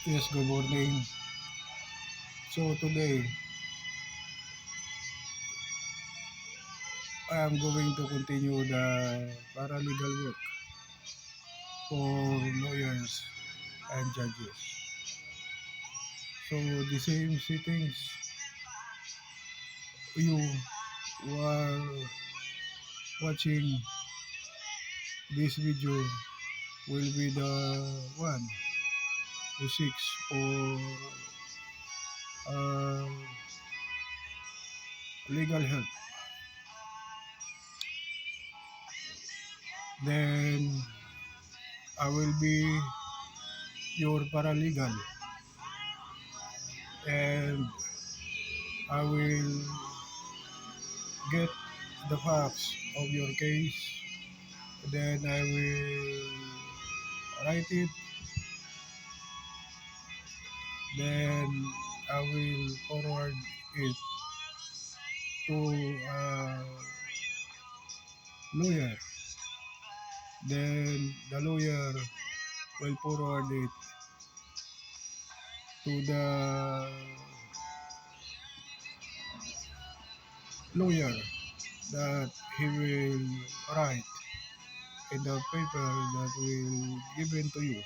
Yes, good morning. So today, I am going to continue the paralegal work for lawyers and judges. So the same sittings you who are watching this video will be the one who seeks for uh, legal help. Then I will be your paralegal and I will get the facts of your case. Then I will write it. Then I will forward it to a lawyer. Then the lawyer will forward it to the lawyer that he will write in the paper that will given to you.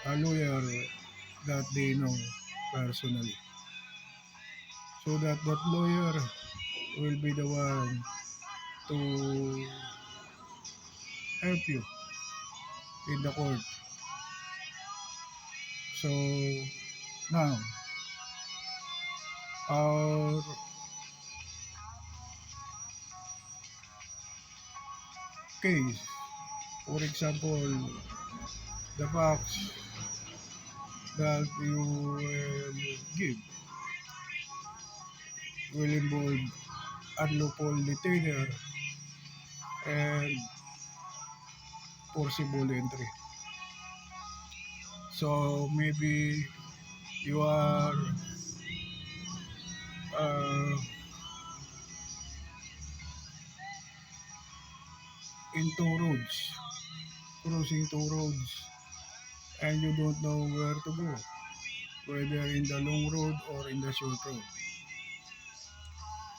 A lawyer that they know personally. So that lawyer will be the one to help you in the court. So now, our case, for example, the facts that you will give will involve unlawful detainer and forcible entry. So maybe you are uh, in two roads, crossing two roads, and you don't know where to go, whether in the long road or in the short road.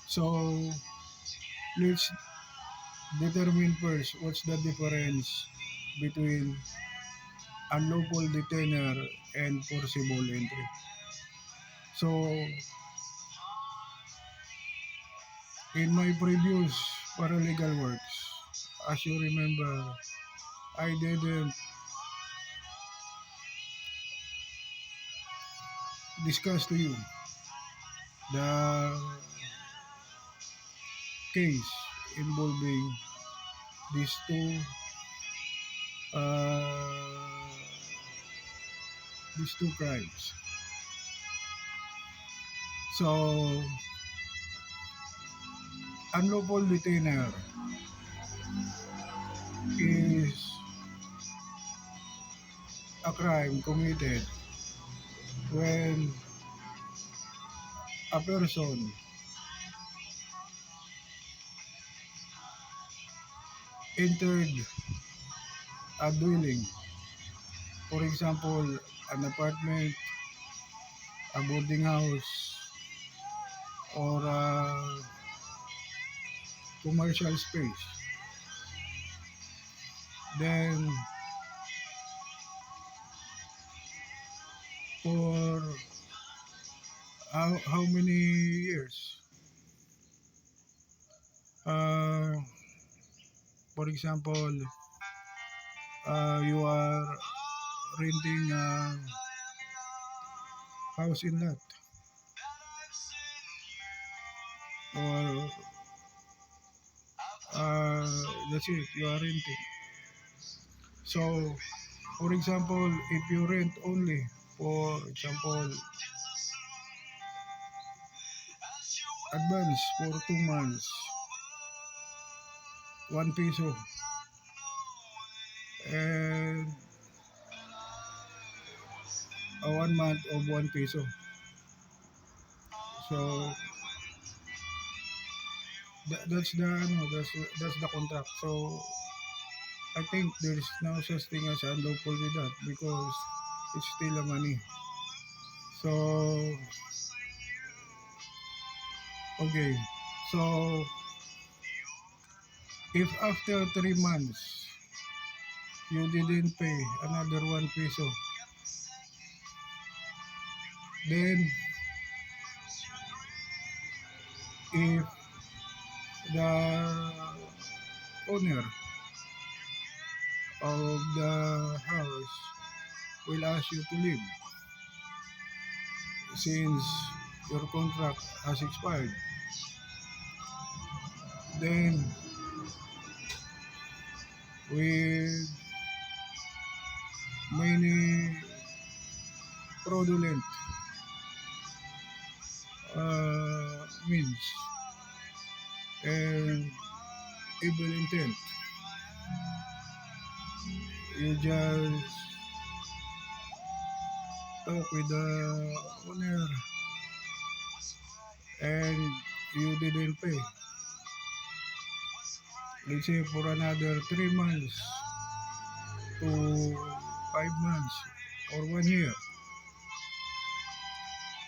So let's determine first what's the difference between unlawful detainer and forcible entry. So in my previous paralegal works, as you remember, I didn't discuss to you the case involving these uh, two crimes. So unlawful detainer is a crime committed when a person entered a dwelling, for example, an apartment, a boarding house, or a commercial space, then for how many years? Uh, for example, you are renting a house in lot, or that's it, you are renting. So, for example, if you rent only, for example, advance for 2 months, 1 peso, and a 1 month of 1 peso. So that's the contract. So I think there's no such thing as unlawful with that because it's still a money. So, okay. So, if after 3 months you didn't pay another 1 peso, then if the owner of the house will ask you to leave since your contract has expired, then with many fraudulent means and evil intent, you just talk with the owner and you didn't pay. Let's say for another 3 months to 5 months or 1 year,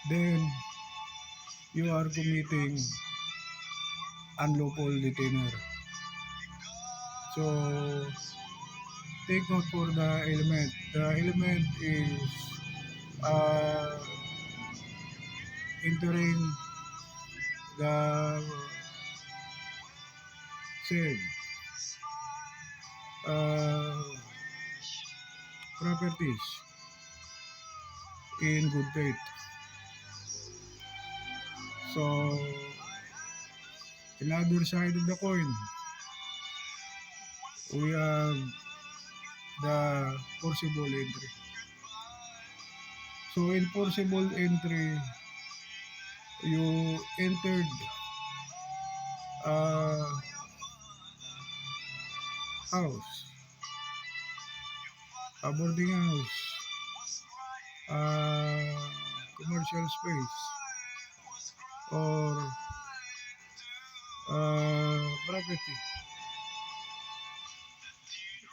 then you are committing unlawful detainer. So take note for the element. The element is uh, entering the said uh, properties in good faith. So, in other side of the coin, we have the forcible entry. So, in forcible entry, you entered a house, a boarding house, a commercial space, or property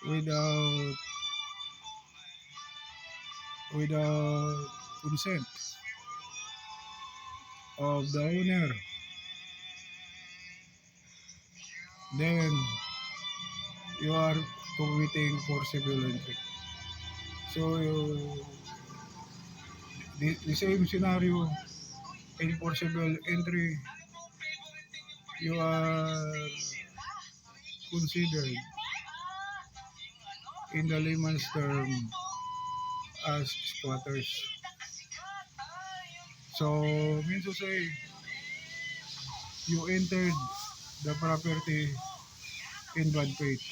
without without consent of the owner, then you are committing forcible entry. So the same scenario in forcible entry, you are considered in the layman's term as squatters. So means to say you entered the property in bad faith,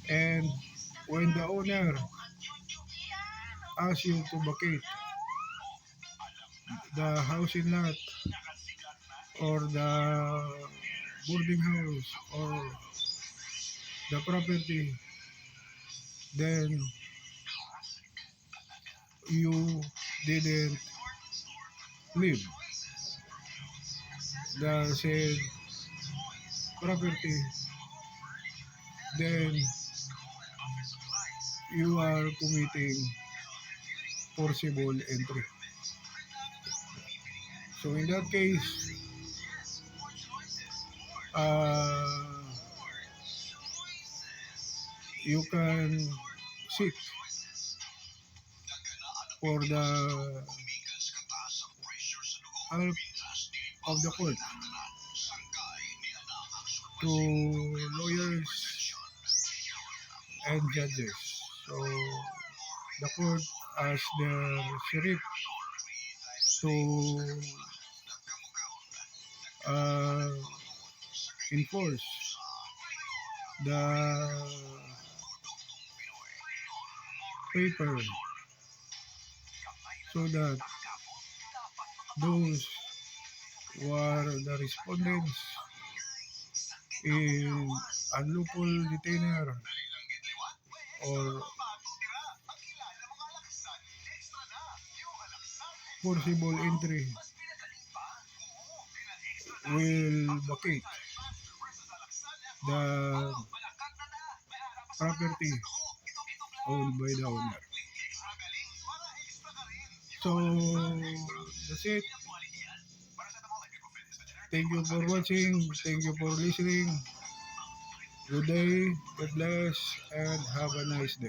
and when the owner asks you to vacate the housing lot or the boarding house or the property, then you didn't leave the said property, then you are committing forcible entry. So in that case, uh, you can seek for the help of the court to lawyers and judges. So the court asks the sheriff to uh, enforce the paper so that those who are the respondents in unlawful detainer or forcible entry will vacate the property owned by the owner. So that's it. Thank you for watching. Thank you for listening. Good day, God bless, and have a nice day.